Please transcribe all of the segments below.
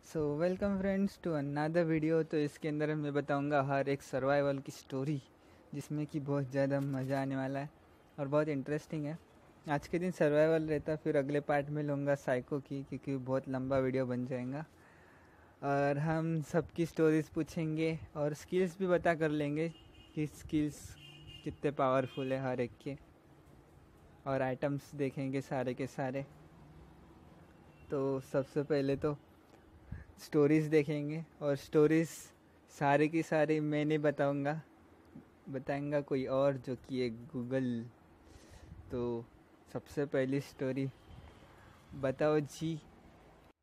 So welcome friends to another video. तो इसके अंदर मैं बताऊंगा हर एक सर्वाइवल की स्टोरी, जिसमें कि बहुत ज़्यादा मज़ा आने वाला है और बहुत इंटरेस्टिंग है। आज के दिन सर्वाइवल रहता, फिर अगले पार्ट में लूँगा साइको की, क्योंकि बहुत लंबा वीडियो बन जाएगा। और हम सबकी स्टोरीज पूछेंगे और स्किल्स भी बता कर लेंगे कि स्किल्स कितने पावरफुल है हर एक के, और आइटम्स देखेंगे सारे के सारे। तो सबसे पहले तो स्टोरीज़ देखेंगे, और स्टोरीज़ सारी की सारी मैं नहीं बताएंगा कोई और, जो कि एक गूगल। तो सबसे पहली स्टोरी बताओ जी।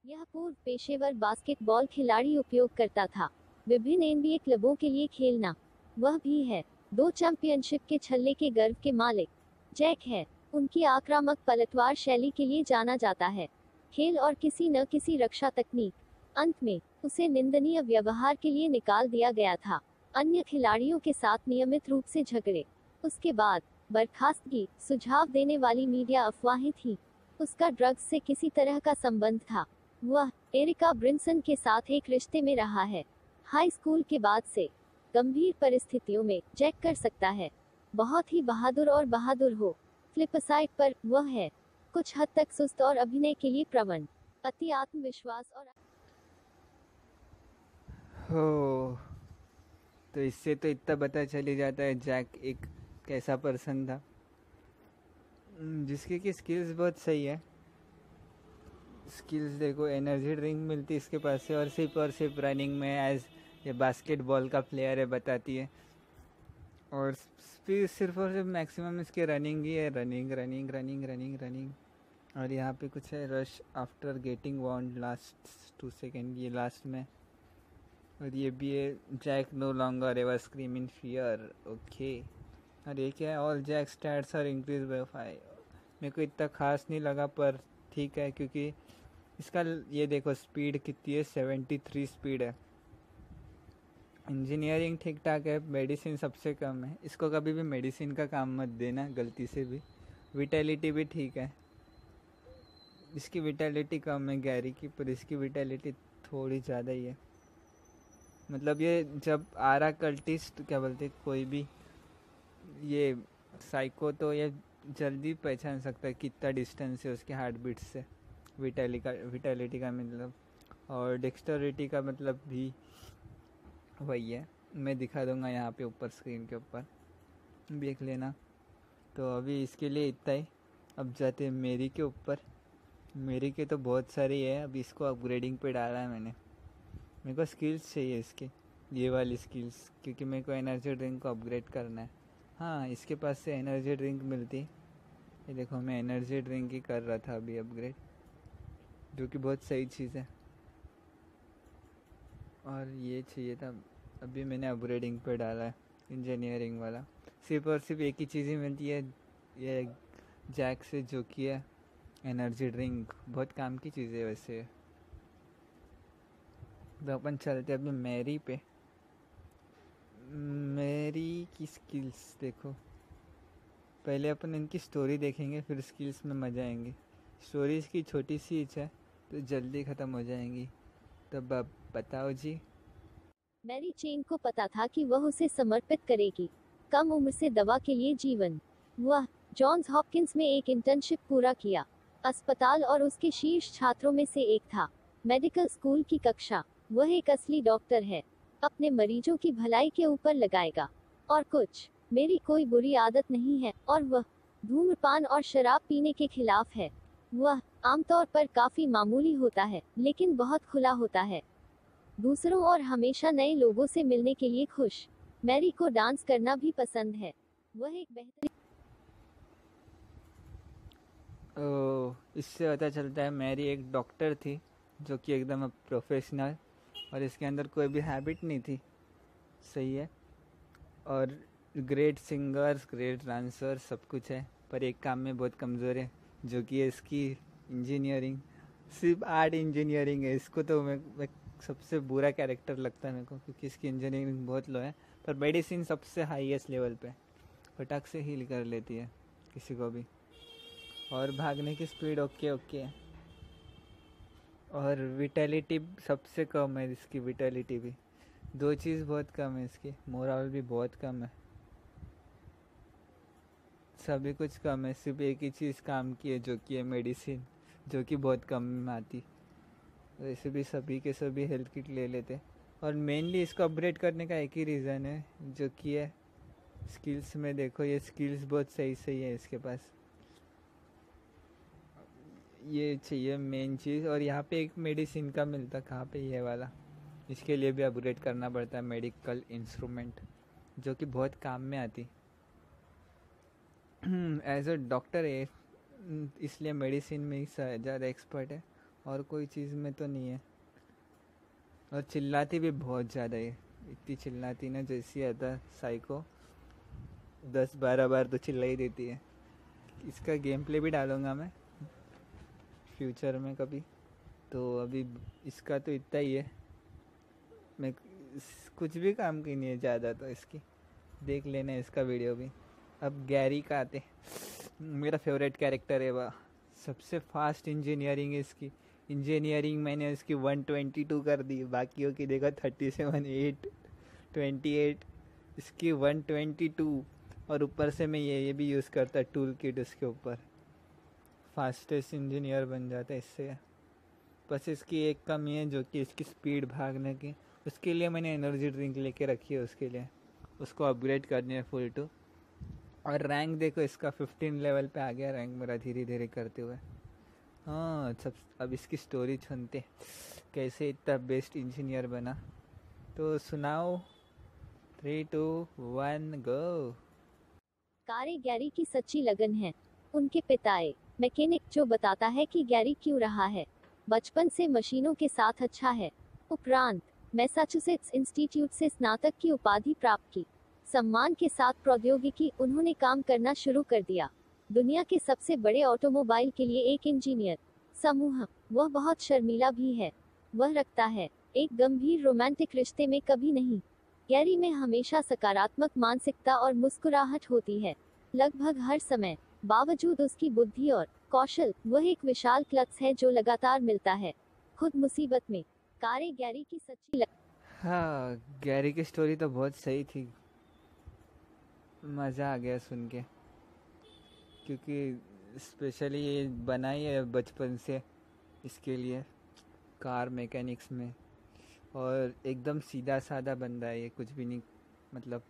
यह पूर्व पेशेवर बास्केटबॉल खिलाड़ी उपयोग करता था विभिन्न एनबीए क्लबों के लिए खेलना। वह भी है 2 चैंपियनशिप के छल्ले के गर्व के मालिक। जैक है। उनकी आक्रामक पलटवार शैली के लिए जाना जाता है, खेल और किसी न किसी रक्षा तकनीक। अंत में उसे निंदनीय व्यवहार के लिए निकाल दिया गया था, अन्य खिलाड़ियों के साथ नियमित रूप से झगड़े। उसके बाद बर्खास्तगी सुझाव देने वाली मीडिया अफवाहें थी। उसका ड्रग्स से किसी तरह का संबंध था। वह एरिका ब्रिंसन के साथ एक रिश्ते में रहा है। हाई स्कूल के बाद से गंभीर परिस्थितियों में जैक कर सकता है बहुत ही बहादुर और बहादुर हो। फ्लिपसाइड पर वह है कुछ हद तक सुस्त और अभिनय के लिए प्रवण, अति आत्मविश्वास और हो, तो इससे तो इतना पता चल ही जाता है जैक एक कैसा पर्सन था, जिसकी की स्किल्स बहुत सही है। स्किल्स देखो, एनर्जी ड्रिंक मिलती है इसके पास से, और सिर्फ रनिंग में एज ये बास्केटबॉल का प्लेयर है बताती है। और फिर सिर्फ और सिर्फ मैक्सिमम इसके रनिंग ही है, running running running running running. और यहाँ पे कुछ है, rush after getting wound last 2 second, ये लास्ट में। और ये भी है, Jack no longer ever scream in fear. Okay. और ये क्या है, all Jack stats are increase by 5। मेरे को इतना खास नहीं लगा, पर ठीक है, क्योंकि इसका ये देखो स्पीड कितनी है, 73 स्पीड है। इंजीनियरिंग ठीक ठाक है, मेडिसिन सबसे कम है। इसको कभी भी मेडिसिन का काम मत देना गलती से भी। विटेलिटी भी ठीक है, इसकी विटेलिटी कम है गैरी की, पर इसकी विटेलिटी थोड़ी ज़्यादा ही है। मतलब ये जब आरा कल्टिस्ट क्या बोलते, कोई भी ये साइको, तो ये जल्दी पहचान सकता है कितना डिस्टेंस है उसके हार्ट बीट से। विटेलिटी का मतलब, और डेक्स्टरिटी का मतलब भी वही है। मैं दिखा दूंगा यहाँ पे ऊपर स्क्रीन के ऊपर, देख लेना। तो अभी इसके लिए इतना ही। अब जाते हैं मेरी के ऊपर। मेरी के तो बहुत सारी है, अभी इसको अपग्रेडिंग पे डाला है मैंने। मेरे को स्किल्स चाहिए इसकी, ये वाली स्किल्स, क्योंकि मेरे को एनर्जी ड्रिंक को अपग्रेड करना है। हाँ, इसके पास से एनर्जी ड्रिंक मिलती। ये देखो, मैं एनर्जी ड्रिंक ही कर रहा था अभी अपग्रेड, जो कि बहुत सही चीज़ है। और ये चाहिए था, अभी मैंने अपग्रेडिंग पे डाला है, इंजीनियरिंग वाला। सिर्फ और सिर्फ एक ही चीज़ ही मिलती है ये जैक से, जो कि है एनर्जी ड्रिंक। बहुत काम की चीज़ है वैसे। तो अपन चलते अभी मैरी पे। मैरी की स्किल्स देखो, पहले अपन इनकी स्टोरी देखेंगे, फिर स्किल्स में मजा आएंगे। स्टोरीज की छोटी सी इच्छा है तो जल्दी ख़त्म हो जाएंगी। तब अब बताओ जी। मैरी चेन को पता था कि वह उसे समर्पित करेगी। कम उम्र से दवा के लिए जीवन। वह जॉन्स हॉपकिंस में एक इंटर्नशिप पूरा किया, अस्पताल और उसके शीर्ष छात्रों में से एक था। मेडिकल स्कूल की कक्षा। वह एक असली डॉक्टर है, अपने मरीजों की भलाई के ऊपर लगाएगा। और कुछ मेरी कोई बुरी आदत नहीं है, और वह धूम्रपान और शराब पीने के खिलाफ है। वह आमतौर पर काफी मामूली होता है, लेकिन बहुत खुला होता है दूसरों और हमेशा नए लोगों से मिलने के लिए खुश। मैरी को डांस करना भी पसंद है। वह एक बेहतरीन इससे पता चलता है मैरी एक डॉक्टर थी, जो कि एकदम प्रोफेशनल, और इसके अंदर कोई भी हैबिट नहीं थी। सही है। और ग्रेट सिंगर्स, ग्रेट डांसर, सब कुछ है, पर एक काम में बहुत कमज़ोर है, जो कि है इसकी इंजीनियरिंग। सिर्फ आर्ट इंजीनियरिंग है इसको, तो मैं सबसे बुरा कैरेक्टर लगता है मेरे को, क्योंकि इसकी इंजीनियरिंग बहुत लो है। पर मेडिसिन सबसे हाईएस्ट लेवल पे, फटाक से हील कर लेती है किसी को भी। और भागने की स्पीड ओके ओके है। और विटेलिटी सबसे कम है इसकी, विटेलिटी भी दो चीज़ बहुत कम है इसकी, मोरल भी बहुत कम है, सभी कुछ कम है, सिर्फ एक ही चीज़ काम की है जो कि है मेडिसिन, जो कि बहुत कम में आती। वैसे भी सभी के सभी हेल्थ किट ले लेते, और मेनली इसको अपग्रेड करने का एक ही रीज़न है जो कि है स्किल्स में। देखो ये स्किल्स बहुत सही सही है इसके पास, ये चाहिए मेन चीज़। और यहाँ पे एक मेडिसिन का मिलता, कहाँ पे ये वाला, इसके लिए भी अपग्रेड करना पड़ता है, मेडिकल इंस्ट्रूमेंट, जो कि बहुत काम में आती। एज अ डॉक्टर है इसलिए मेडिसिन में ही ज़्यादा एक्सपर्ट है, और कोई चीज़ में तो नहीं है। और चिल्लाती भी बहुत ज़्यादा है, इतनी चिल्लाती ना, जैसी आता साइको 10-12 बार तो चिल्ला ही देती है। इसका गेम प्ले भी डालूंगा मैं फ्यूचर में कभी, तो अभी इसका तो इतना ही है। मैं कुछ भी काम की नहीं है ज़्यादा, तो इसकी देख लेना इसका वीडियो भी। अब गैरी का आते, मेरा फेवरेट कैरेक्टर है वह, सबसे फास्ट इंजीनियरिंग है इसकी। इंजीनियरिंग मैंने इसकी 122 कर दी, बाकियों की देखा 37, 8, 28, इसकी 122। और ऊपर से मैं ये भी यूज़ करता टूल किट उसके ऊपर, फास्टेस्ट इंजीनियर बन जाता है इससे। बस इसकी एक कमी है जो कि इसकी स्पीड भागने की, उसके लिए मैंने एनर्जी ड्रिंक लेके रखी है उसके लिए, उसको अपग्रेड करनी है फुल टू। और रैंक देखो इसका 15 लेवल पे आ गया रैंक मेरा, धीरे धीरे करते हुए। हाँ सब, अब इसकी स्टोरी सुनते कैसे इतना बेस्ट इंजीनियर बना, तो सुनाओ। 3, 2, 1 गो। कारें गैरी की सच्ची लगन है। उनके पिताए मैकेनिक जो बताता है कि गैरी क्यों रहा है। बचपन से मशीनों के साथ अच्छा है। उपरांत मैसाचुसेट्स इंस्टीट्यूट से स्नातक की उपाधि प्राप्त की। सम्मान के साथ प्रौद्योगिकी उन्होंने काम करना शुरू कर दिया। दुनिया के सबसे बड़े ऑटोमोबाइल के लिए एक इंजीनियर समूह। वह बहुत शर्मीला भी है। वह रखता है एक गंभीर रोमांटिक रिश्ते में कभी नहीं। गैरी में हमेशा सकारात्मक मानसिकता और मुस्कुराहट होती है, लगभग हर समय। बावजूद उसकी बुद्धि और कौशल, वह एक विशाल क्लच है जो लगातार मिलता है, खुद मुसीबत में। कारें गैरी की सच्ची हाँ गैरी की स्टोरी तो बहुत सही थी, मज़ा आ गया सुन के, क्योंकि स्पेशली ये बनाई है बचपन से इसके लिए, कार मैकेनिक्स में। और एकदम सीधा साधा बंदा है ये, कुछ भी नहीं, मतलब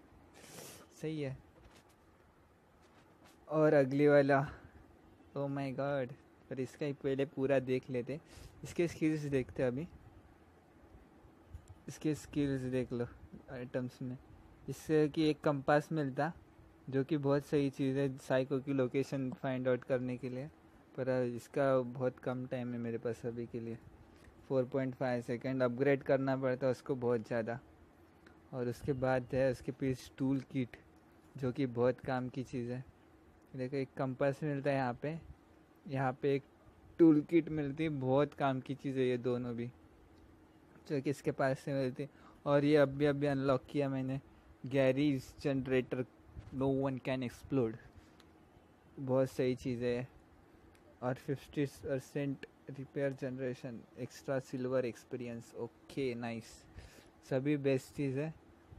सही है। और अगली वाला, ओ माय गॉड, पर इसका ही पहले पूरा देख लेते, इसके स्किल्स देखते अभी। इसके स्किल्स देख लो आइटम्स में, इससे कि एक कंपास मिलता, जो कि बहुत सही चीज़ है साइको की लोकेशन फाइंड आउट करने के लिए, पर इसका बहुत कम टाइम है मेरे पास अभी के लिए। 4.5 सेकेंड अपग्रेड करना पड़ता है उसको बहुत ज़्यादा। और उसके बाद है उसके पीछे टूल किट, जो कि बहुत काम की चीज़ है। देखो एक कंपास मिलता है यहाँ पे एक टूल किट मिलती है, बहुत काम की चीज़ है ये दोनों भी, जो कि इसके पास से मिलती। और ये अभी अनलॉक किया मैंने, Gary's generator, no one can explode, बहुत सही चीज़ है। और 50% repair generation, extra silver experience, okay nice, सभी बेस्ट चीज़ है।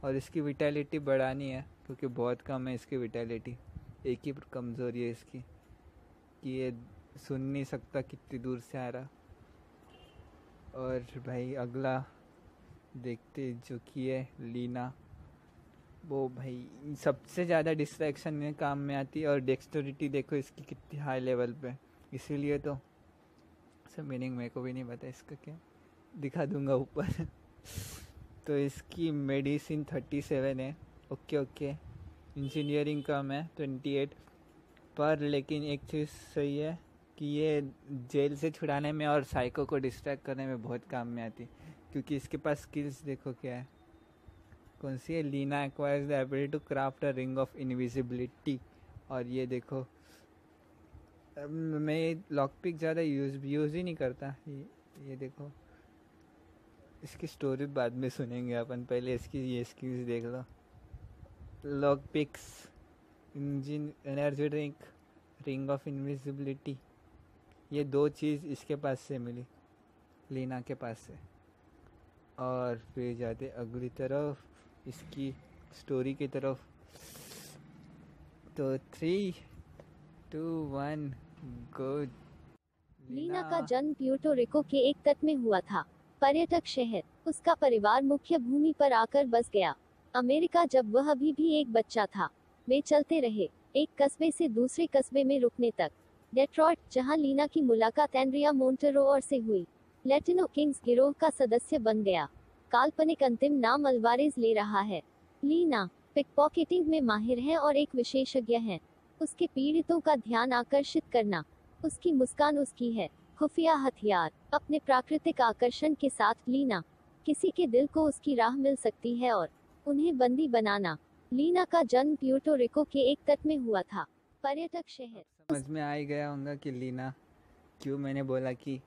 और इसकी विटेलिटी बढ़ानी है क्योंकि बहुत कम है इसकी विटेलिटी, एक ही कमज़ोरी है इसकी कि ये सुन नहीं सकता कितनी दूर से आ रहा। और भाई अगला देखते, जो कि है लीना, वो भाई सबसे ज़्यादा डिस्ट्रैक्शन में काम में आती है। और डेक्स्टोरिटी देखो इसकी कितनी हाई लेवल पे, इसीलिए तो सब मीनिंग मेरे को भी नहीं पता इसका क्या, दिखा दूंगा ऊपर। तो इसकी मेडिसिन 37 है, ओके ओके। इंजीनियरिंग कम है 28, पर लेकिन एक चीज़ सही है कि ये जेल से छुड़ाने में और साइको को डिस्ट्रैक्ट करने में बहुत काम में आती, क्योंकि इसके पास स्किल्स देखो क्या है, कौन सी है, Lena acquires the ability to craft a ring of invisibility. और ये देखो मैं लॉक पिक ज़्यादा यूज़ ही नहीं करता, ये देखो। इसकी स्टोरी बाद में सुनेंगे अपन, पहले इसकी ये स्किल्स देख लो। Lock picks, engine, energy drink, ring of invisibility, ये दो चीज़ इसके पास से मिली। लीना के पास से। और फिर जाते अगली तरफ इसकी स्टोरी की तरफ। तो 3, 2, 1 गो। लीना का जन्म प्यूर्टो रिको के एक तट में हुआ था, पर्यटक शहर। उसका परिवार मुख्य भूमि पर आकर बस गया, अमेरिका, जब वह अभी भी एक बच्चा था। वे चलते रहे, एक कस्बे से दूसरे कस्बे में रुकने तक। डेट्रॉयट, जहां लीना की मुलाकात एंड्रिया मोंटेरो और से हुई। लैटिनो किंग्स गिरोह का सदस्य बन गया। काल्पनिक अंतिम नाम अल्वारेज ले रहा है। लीना पिकपॉकेटिंग में माहिर है और एक विशेषज्ञ है। उसके पीड़ितों का ध्यान आकर्षित करना उसकी मुस्कान उसकी है खुफिया हथियार। अपने प्राकृतिक आकर्षण के साथ लीना किसी के दिल को उसकी राह मिल सकती है और उन्हें बंदी बनाना। लीना का जन्म प्यूर्टो रिको के एक तट में हुआ था, पर्यटक शहर। समझ में आ ही गया होगा कि लीना क्यों मैंने बोला कि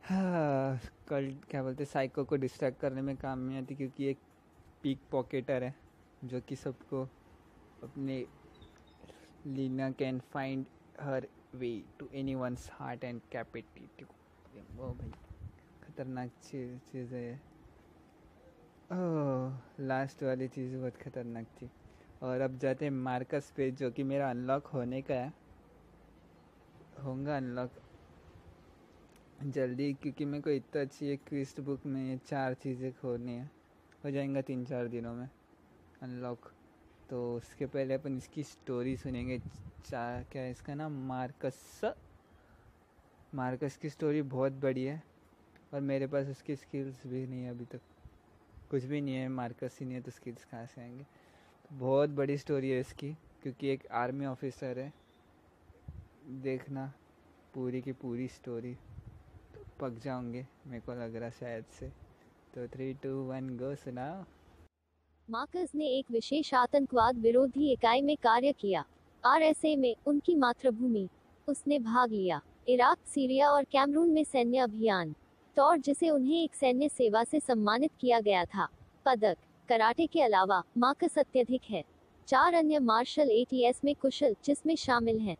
हाँ, कल क्या बोलते साइको को डिस्ट्रैक्ट करने में काम में आती, क्योंकि एक पीक पॉकेटर है जो कि सबको अपने Lena can find her way to anyone's heart and captive. वो भाई खतरनाक चीज़ है। ओह, लास्ट वाली चीज़ बहुत खतरनाक थी। और अब जाते हैं मार्कस पे, जो कि मेरा अनलॉक होने का है, होगा अनलॉक जल्दी, क्योंकि मेरे को इतना अच्छी एक क्विस्ट बुक में ये 4 चीज़ें खोनी है। हो जाएगा 3-4 दिनों में अनलॉक। तो उसके पहले अपन इसकी स्टोरी सुनेंगे। क्या है इसका नाम? मार्कस की स्टोरी बहुत बड़ी है और मेरे पास उसकी स्किल्स भी नहीं है अभी तक। कुछ भी नहीं है, मार्कस ही नहीं है तो स्किल्स कहाँ से आएंगे। तो बहुत बड़ी स्टोरी है इसकी, क्योंकि एक आर्मी ऑफिसर है। देखना पूरी की पूरी स्टोरी, तो पक जाओगे मेरे को लग रहा शायद से। तो 3, 2, 1 गो, सुनाओ। मार्कस ने एक विशेष आतंकवाद विरोधी इकाई में कार्य किया, आरएसए में, उनकी मातृभूमि। उसने भाग लिया इराक, सीरिया और कैमरून में सैन्य अभियान। टॉर, जिसे उन्हें एक सैन्य सेवा से सम्मानित किया गया था, पदक। कराटे के अलावा मार्कस अत्यधिक है 4 अन्य मार्शल एटीएस में कुशल, जिसमें शामिल हैं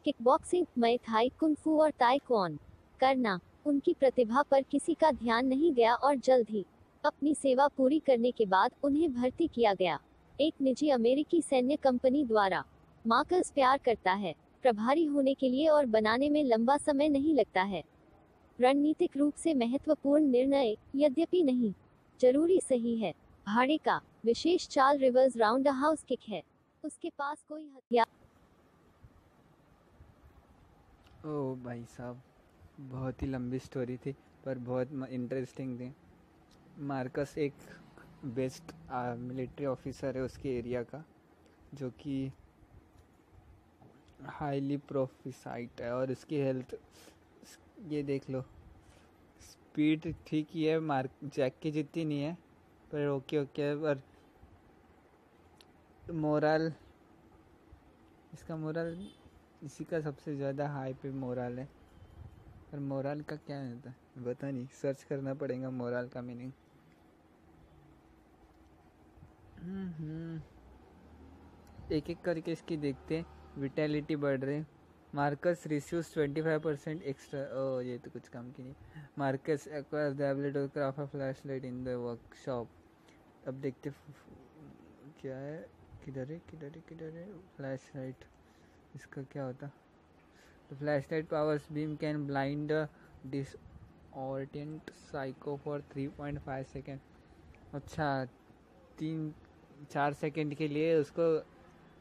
किकबॉक्सिंग, मय थाई, कुंग-फू और ताइक्वान करना। उनकी प्रतिभा पर किसी का ध्यान नहीं गया और जल्द ही अपनी सेवा पूरी करने के बाद उन्हें भर्ती किया गया एक निजी अमेरिकी सैन्य कंपनी द्वारा। मार्कस प्यार करता है प्रभारी होने के लिए और बनाने में लंबा समय नहीं लगता है। रणनीतिक रूप से महत्वपूर्ण निर्णय, यद्यपि नहीं जरूरी सही है। भाड़े का विशेष चाल रिवर्स राउंड हाउस किक है। उसके पास कोई हथियार। ओ भाई साहब, बहुत ही लंबी स्टोरी थी पर बहुत इंटरेस्टिंग थी। मार्कस एक बेस्ट मिलिट्री ऑफिसर है उसके एरिया का, जो कि हाईली प्रोफिसाइट है। और उसकी हेल्थ, ये देख लो, स्पीड ठीक ही है, जैक की जितनी नहीं है पर ओके पर मोरल, इसका मोरल इसी का सबसे ज़्यादा हाई पे मोरल है। पर मोरल का क्या होता है पता नहीं, सर्च करना पड़ेगा मोरल का मीनिंग। एक एक करके इसकी देखते हैं। विटेलिटी बढ़ रही। Marcus receives 25% extra. ओ, ये तो कुछ काम की नहीं। Marcus acquires the ability to craft a flashlight in the workshop. अब देखते क्या है, किधर है फ्लैशलाइट, इसका क्या होता? The flashlight powers beam can blind the disorient psycho for 3.5 second. अच्छा, 3-4 सेकेंड के लिए उसको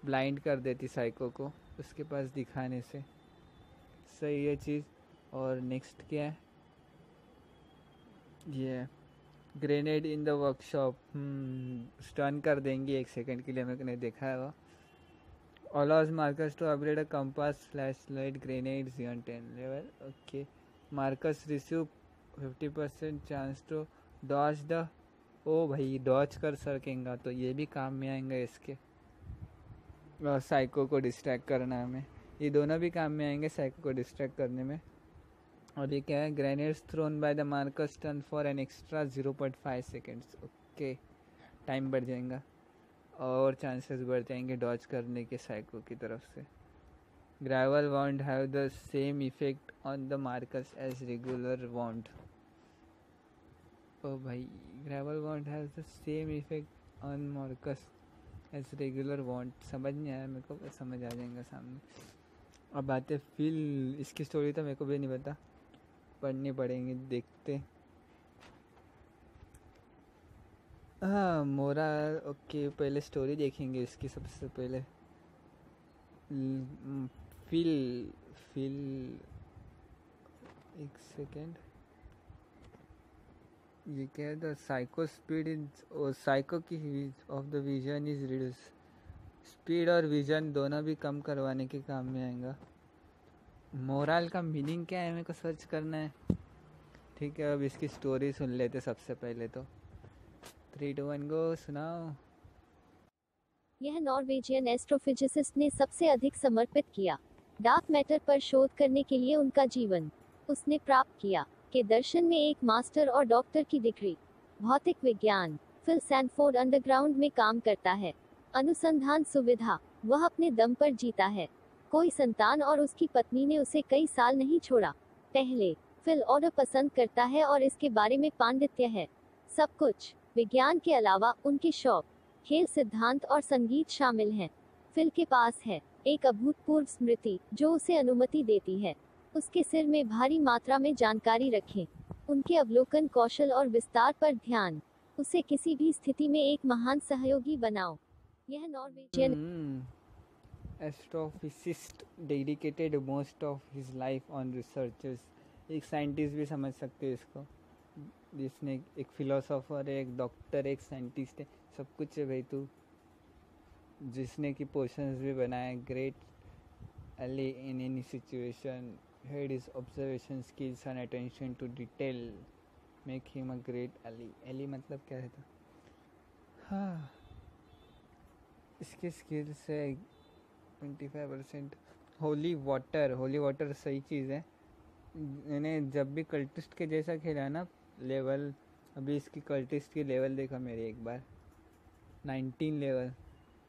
ब्लाइंड कर देती साइको को उसके पास दिखाने से। सही है चीज़। और नेक्स्ट क्या है? ये grenade in the workshop, stun कर देंगे 1 सेकेंड के लिए, मेरे को नहीं देखा है वो। allows Marcus to upgrade a compass, flashlight, grenades on 10 level. Okay. Marcus receive 50% chance to dodge the। ओ भाई, डॉज कर सकेंगा तो ये भी काम में आएंगे इसके। और साइको को डिस्ट्रैक्ट करना में, ये दोनों भी काम में आएंगे साइको को डिस्ट्रैक्ट करने में। और ये क्या है? Grenades thrown by the Marcus turn for an extra 0.5 seconds. Okay, time बढ़ जाएगा और चांसेस बढ़ जाएंगे डॉज करने के साइको की तरफ से। Gravel won't have the same effect on the Marcus as regular won't. Oh भाई, gravel won't have the same effect on Marcus as regular won't. समझ नहीं आया मेरे को, समझ आ जाएगा सामने. अब बातें फील, इसकी स्टोरी तो मेरे को भी नहीं पता, पढ़नी पड़ेंगी, देखते. हाँ मोरा. ओके, पहले स्टोरी देखेंगे इसकी सबसे पहले. फील फील एक सेकेंड. ये क्या है? The psycho speed is psycho की of the vision is reduce. Speed और विजन दोनों भी कम करवाने के काम में आएगा. मोरल का मीनिंग क्या है मेरे को सर्च करना है. ठीक है, अब इसकी स्टोरी सुन लेते सबसे पहले तो. 3 2 1 गो, सुनाओ. यह नॉर्वेजियन एस्ट्रोफिजिसिस्ट ने सबसे अधिक समर्पित किया डार्क मैटर पर शोध करने के लिए उनका जीवन. उसने प्राप्त किया के दर्शन में एक मास्टर और डॉक्टर की डिग्री. भौतिक विज्ञान. फिल सैनफोर्ड अंडरग्राउंड में काम करता है. अनुसंधान सुविधा. वह अपने दम पर जीता है. कोई संतान और उसकी पत्नी ने उसे कई साल नहीं छोड़ा. पहले फिल ऑर्डर पसंद करता है और इसके बारे में पांडित्य है. सब कुछ. विज्ञान के अलावा उनके शौक, खेल सिद्धांत और संगीत शामिल हैं. फिल के पास है एक अभूतपूर्व स्मृति जो उसे अनुमति देती है उसके सिर में भारी मात्रा में जानकारी रखें. उनके अवलोकन कौशल और विस्तार पर ध्यान. उसे किसी भी स्थिति में एक महान सहयोगी बनाओ. यह Norwegian astrophysicist dedicated most of his life on researches. एक साइंटिस्ट भी समझ सकते हैं इसको, जिसने एक फिलोसोफर है, एक डॉक्टर, एक साइंटिस्ट है, सब कुछ है भाई तू. जिसने कि पोर्शंस भी बनाए. Great ally in any situation. Head is observation skills and attention to detail make him a great ally. Ally मतलब क्या है तो? हाँ, इसके स्किल्स है 25%. Holy water. होली वाटर सही चीज़ है. मैंने जब भी कल्टिस्ट के जैसा खेला ना लेवल, अभी इसकी कल्टिस्ट की लेवल देखा मेरी एक बार 19 लेवल,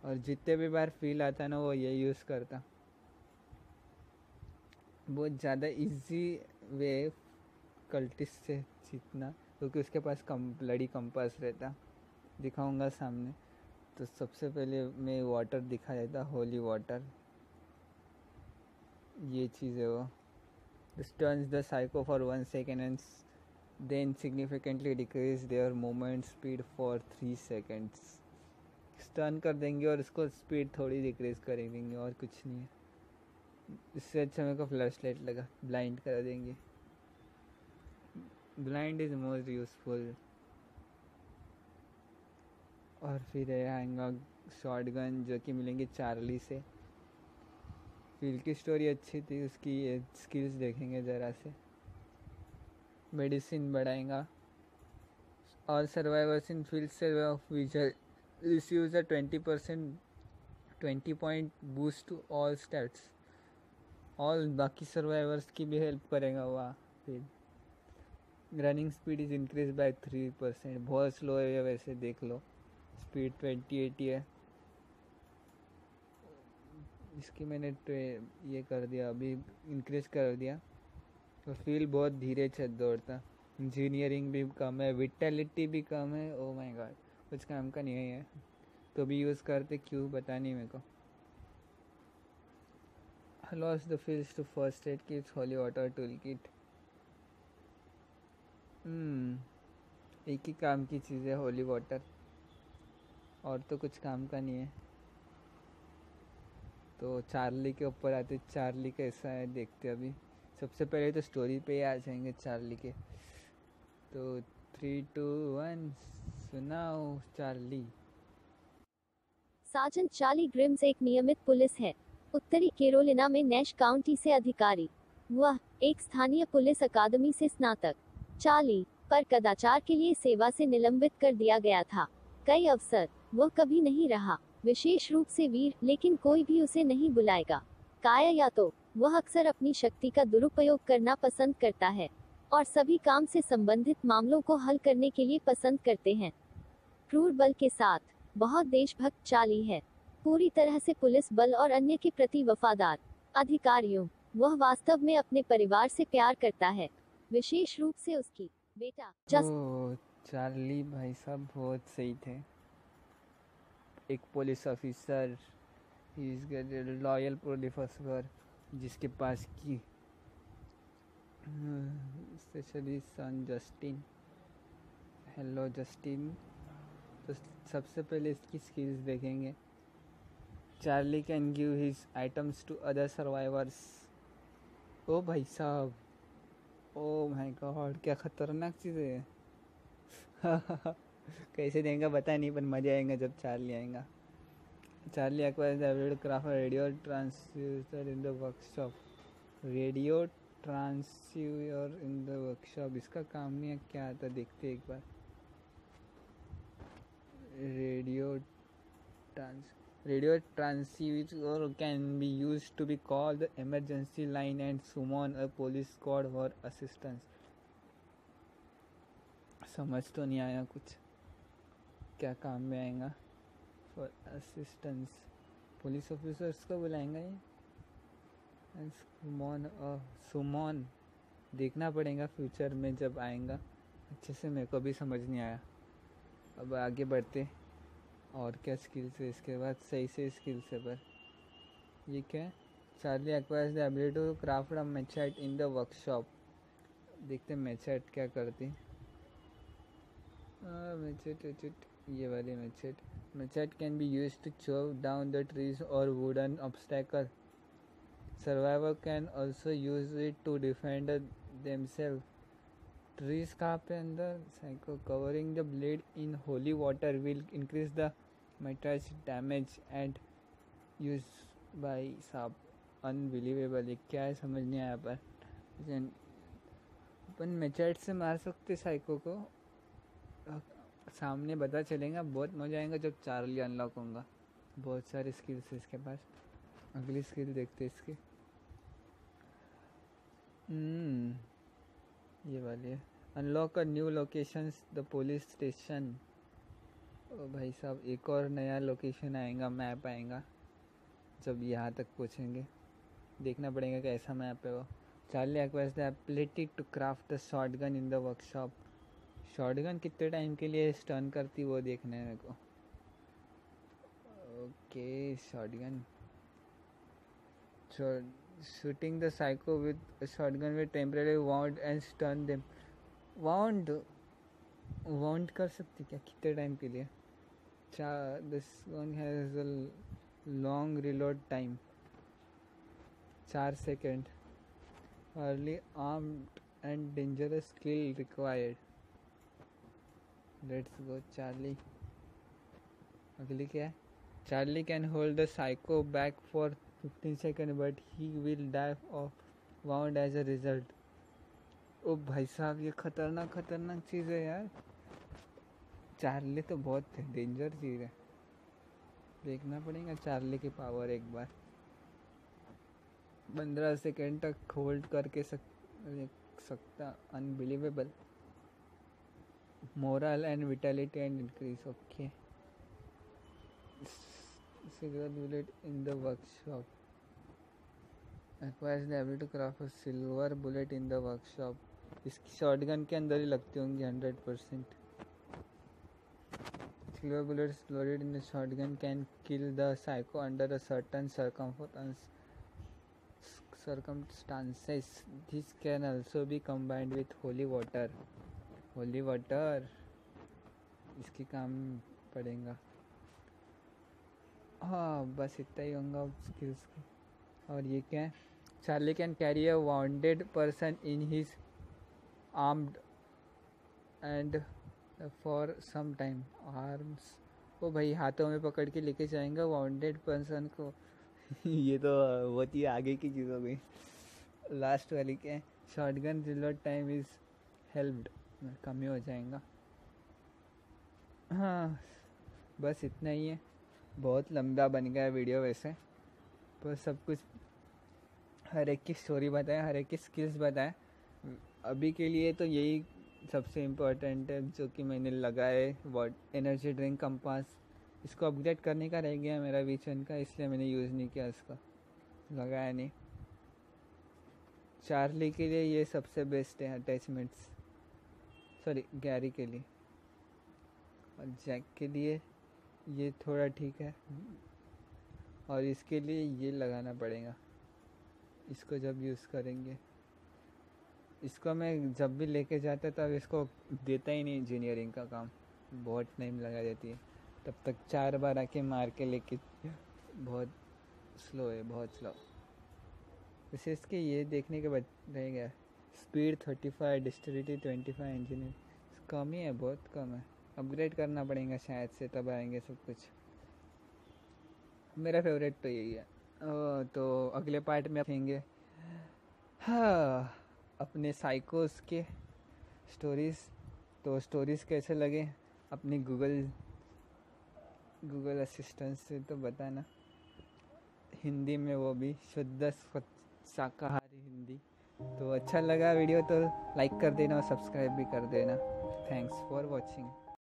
और जितने भी बार फील आता ना वो ये यूज़ करता. बहुत ज़्यादा इजी वे कल्टिस्ट से जीतना, क्योंकि उसके पास ब्लडी कंपास रहता. दिखाऊंगा सामने. तो सबसे पहले मैं वाटर दिखा देता, होली वाटर. ये चीज़ है वो. Stuns the psycho for 1 second and then significantly decrease their movement speed for 3 seconds. Stun कर देंगे और इसको स्पीड थोड़ी डिक्रीज कर देंगे, और कुछ नहीं है. इससे अच्छा मेरे को फ्लैश लाइट लगा. ब्लाइंड कर देंगे. Blind is most useful. और फिर आएगा शॉर्ट गन जो कि मिलेंगे चार्ली से. फील की स्टोरी अच्छी थी, उसकी स्किल्स देखेंगे ज़रा से. मेडिसिन बढ़ाएगा. ऑल सर्वाइवर्स इन फील्ड से of vision receives a 20 point boost to all stats. All बाकी सर्वाइवर्स की भी हेल्प करेगा वह. फिर running speed is increase by 3%. बहुत स्लो है वैसे, देख लो. स्पीड 2080 है. इसकी मैंने ये कर दिया, अभी इंक्रीज कर दिया. तो फील बहुत धीरे दौड़ता. इंजीनियरिंग भी कम है, विटेलिटी भी कम है. ओ माय गॉड, कुछ काम का नहीं है. तो भी यूज़ करते क्यों पता नहीं मेरे को. Lost the feels to first aid kits holy water tool kit. एक ही काम की चीज़ है होली वाटर, और तो कुछ काम का नहीं है. तो चार्ली के ऊपर आते. चार्ली कैसा है देखते अभी. सबसे पहले तो स्टोरी पे ही आ जाएंगे चार्ली के. तो 3 2 1 सुनाओ चार्ली. सार्जेंट चार्ली ग्रिम्स एक नियमित पुलिस है. उत्तरी कैरोलिना में नैश काउंटी से अधिकारी. वह एक स्थानीय पुलिस अकादमी से स्नातक. चार्ली पर कदाचार के लिए सेवा से निलंबित कर दिया गया था. कई अवसर. वह कभी नहीं रहा विशेष रूप से वीर, लेकिन कोई भी उसे नहीं बुलाएगा. काया या तो वह अक्सर अपनी शक्ति का दुरुपयोग करना पसंद करता है और सभी काम से संबंधित मामलों को हल करने के लिए पसंद करते हैं. क्रूर बल के साथ बहुत देशभक्त चार्ली है. पूरी तरह से पुलिस बल और अन्य के प्रति वफादार. अधिकारियों, वह वास्तव में अपने परिवार से प्यार करता है, विशेष रूप से उसकी बेटा ओ चार्ली भाई साहब बहुत सही थे। एक police officer, he is loyal police officer जिसके पास की specially son Justin. Hello Justin. तो सबसे पहले इसकी स्किल्स देखेंगे। Charlie can give his items to other survivors. ओ भाई साहब, ओ माय गॉड, क्या खतरनाक चीज़ है। कैसे देंगे पता नहीं, पर मज़ा आएगा जब चार्ली आएगा। Charlie acquires the ability to craft a radio transducer in the workshop. Radio transducer in the workshop, इसका काम नहीं है क्या आता, देखते एक बार। Radio transducer can be used to be call the emergency line and summon a police squad for assistance. समझ तो नहीं आया कुछ, क्या काम में आएगा। फॉर असिस्टेंस पुलिस ऑफिसर्स को बुलाएंगा ये। सुमन देखना पड़ेगा फ्यूचर में जब आएगा, अच्छे से मेरे को भी समझ नहीं आया। अब आगे बढ़ते, और क्या स्किल्स है इसके बाद, सही से स्किल्स है। पर ये क्या है, Charlie acquires the ability to craft a machete in the workshop. देखते मैचेट क्या करती। मैचेट, ये वाली machete can be use to chop down the trees और wooden obstacle. Survivor can also use it to defend themself. Trees कहाँ पे अंदर, psycho covering the blade in holy water will increase the machete damage and use by साहब। Unbelievable, ये क्या है समझ नहीं आया। पर अपन मैचेट से मार सकते साइको को, सामने पता चलेगा। बहुत मज़ा आएगा जब चार्ली अनलॉक होगा। बहुत सारे स्किल्स है इसके पास। अगली स्किल देखते इसकी। ये वाली है, unlock a new locations the police station. ओ भाई साहब, एक और नया लोकेशन आएगा, मैप आएगा जब यहाँ तक पहुँचेंगे। देखना पड़ेगा कैसा मैप है वो। Charlie acquires the ability to craft the shotgun in the workshop. Shotgun कितने टाइम के लिए स्टन करती वो देखना है मेरे को। Okay shotgun, shooting the psycho with a shotgun will temporarily wound and stun them. wound कर सकती क्या, कितने टाइम के लिए। this one has a long reload time, 4 second. early armed and dangerous skill required. Let's go Charlie. अगली क्या है, Charlie can hold the psycho back for 15 seconds but he will die of wound as a result. ओ भाई साहब, ये खतरनाक चीज़ है यार। Charlie तो बहुत डेंजर चीज़ है, देखना पड़ेगा चार्ली की पावर एक बार। 15 सेकेंड तक होल्ड करके सकता, unbelievable. Moral and vitality and increase. Okay cigarette bullet in the workshop. Acquires the ability to craft a silver bullet in the workshop. इसकी शॉटगन के अंदर ही लगती होंगी 100%। Silver bullets loaded in the shotgun can kill the psycho under a certain circumstances. This can also be combined with holy water. holy water इसकी काम पड़ेगा। हाँ बस इतना ही होगा स्किल्स का। और ये क्या है, Charlie can carry a wounded person in his armed and for some time arms. ओ भाई, हाथों में पकड़ के लेके जाएंगे वाउंडेड पर्सन को। ये तो बहुत ही आगे की चीज़ हो गई। लास्ट वाली क्या है, shotgun reload time is helped, कम ही हो जाएगा। हाँ बस इतना ही है। बहुत लंबा बन गया वीडियो वैसे, पर सब कुछ हर एक की स्टोरी बताया, हर एक की स्किल्स बताए। अभी के लिए तो यही सबसे इम्पोर्टेंट है जो कि मैंने लगाए। वॉट एनर्जी ड्रिंक कंपास, इसको अपग्रेड करने का रह गया मेरा विजन का, इसलिए मैंने यूज़ नहीं किया, इसका लगाया नहीं। चार्ली के लिए ये सबसे बेस्ट है अटैचमेंट्स, सॉरी गैरी के लिए। और जैक के लिए ये थोड़ा ठीक है, और इसके लिए ये लगाना पड़ेगा। इसको जब यूज़ करेंगे, इसको मैं जब भी लेके जाता तब इसको देता ही नहीं इंजीनियरिंग का काम, बहुत टाइम लगा देती है। तब तक 4 बार आके मार के लेके, बहुत स्लो है, बहुत स्लो। वैसे इसके ये देखने के बाद रह गया, स्पीड 35, डिस्टिलिटी 25, इंजीनियर कम ही है, बहुत कम है। अपग्रेड करना पड़ेगा शायद से, तब आएंगे सब कुछ। मेरा फेवरेट तो यही है। तो अगले पार्ट में देखेंगे हाँ अपने साइकोस के स्टोरीज़। तो स्टोरीज़ कैसे लगे अपनी गूगल असिस्टेंट से तो बताना, हिंदी में वो भी शुद्ध शाकाहारी हिंदी। तो अच्छा लगा वीडियो तो लाइक कर देना और सब्सक्राइब भी कर देना। Thanks for watching.